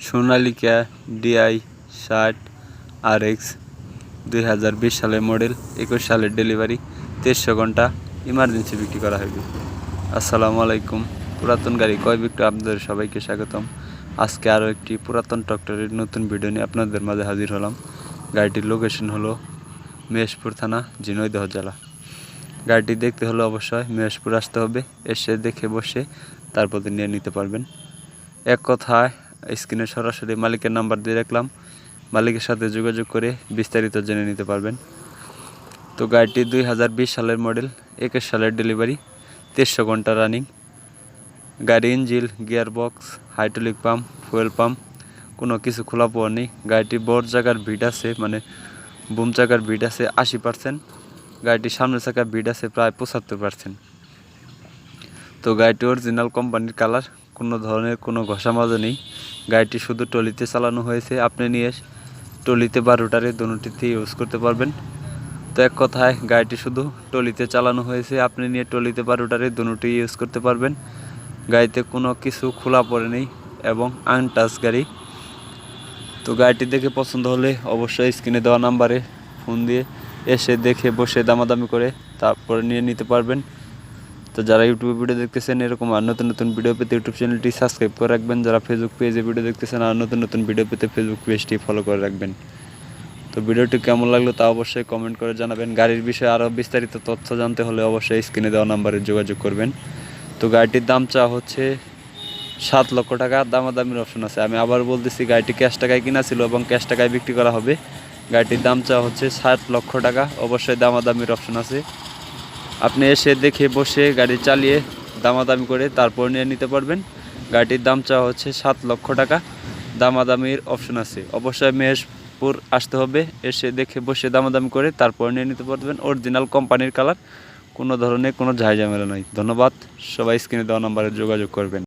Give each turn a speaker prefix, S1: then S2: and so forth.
S1: Sonalika DI 60 RX 2020 সালের model, 21 সালের delivery, 2300 ঘন্টা ইমার্জেন্সি বিক্রি করা হবে। আসসালামু আলাইকুম। পুরাতন গাড়ি ক্রয় বিক্রয় আপনাদের সবাইকে স্বাগতম। আজকে আরও একটি পুরাতন ট্রাক্টরের নতুন ভিডিও নিয়ে আপনাদের মাঝে হাজির হলাম। গাড়িটির লোকেশন হলো মেহেশপুর থানা, ঝিনাইদহ জেলা। গাড়িটি দেখতে হলে অবশ্যই মেহেশপুর আসতে হবে। এসে দেখে বসে তারপর নিয়ে নিতে পারবেন। এক কথায় স্ক্রিনে সরাসরি মালিকের নাম্বার দিয়ে রাখলাম, মালিকের সাথে যোগাযোগ করে বিস্তারিত জেনে নিতে পারবেন। তো গাড়িটি 2020 সালের মডেল, 21 সালের ডেলিভারি, 2300 ঘন্টা রানিং। গাড়ি engine, gear box, hydraulic pump, fuel pump কোনো কিছু খোলা পাওয়া নেই। গাড়িটি বড় জায়গার ভিড আছে, মানে বুম চাকার ভিড আছে 80%। গাড়িটির সামনের চাকার ভিড আছে প্রায় 75%। তো গাড়িটি অরিজিনাল কোম্পানির কালার, কোনো ধরনের কোনো ঘষা মাজা নেই। গাড়িটি শুধু টলিতে চালানো হয়েছে। আপনি নিয়ে টলিতে বা রোটারে দুটিতে ইউজ করতে পারবেন। তো এক কথায় গাড়িটি শুধু টলিতে চালানো হয়েছে, আপনি নিয়ে টলিতে বা রোটারে দুটি ইউজ করতে পারবেন। গাড়িতে কোনো কিছু খোলা পড়ে নেই এবং আনটাচ গাড়ি। তো গাড়িটি দেখে পছন্দ হলে অবশ্যই স্ক্রিনে দেওয়া নাম্বারে ফোন দিয়ে এসে দেখে বসে দামাদামি করে তারপরে নিয়ে নিতে পারবেন। তো যারা ইউটিউবে ভিডিও দেখতেছেন, এরকম আর নতুন নতুন ভিডিও পেতে ইউটিউব চ্যানেলটি সাবস্ক্রাইব করে রাখবেন। যারা ফেসবুক পেজে ভিডিও দেখতেছেন, আর নতুন নতুন ভিডিও পেতে ফেসবুক পেজটি ফলো করে রাখবেন। তো ভিডিওটি কেমন লাগলো তা অবশ্যই কমেন্ট করে জানাবেন। গাড়ির বিষয়ে আরও বিস্তারিত তথ্য জানতে হলে অবশ্যই স্ক্রিনে দেওয়া নাম্বারে যোগাযোগ করবেন। তো গাড়িটির দাম চাওয়া হচ্ছে 7 লক্ষ টাকা। দামাদামির অপশন আছে। আমি আবার বলতেছি, গাড়িটি ক্যাশ টাকায় কিনা ছিল এবং ক্যাশ টাকায় বিক্রি করা হবে। গাড়িটির দাম চাওয়া হচ্ছে 7 লক্ষ টাকা। অবশ্যই দামাদামির অপশন আছে। আপনি এসে দেখে বসে গাড়ি চালিয়ে দামাদামি করে তারপর নিয়ে নিতে পারবেন। গাড়িটির দাম চাওয়া হচ্ছে 7 লক্ষ টাকা। দামাদামির অপশন আছে। অবশ্যই মেহেশপুর আসতে হবে। এসে দেখে বসে দামাদামি করে তারপর নিয়ে নিতে পারবেন। অরিজিনাল কোম্পানির কালার, কোনো ধরনের কোনো ঝামেলা নাই। ধন্যবাদ। সবাই স্ক্রিনে দেওয়া নাম্বারে যোগাযোগ করবেন।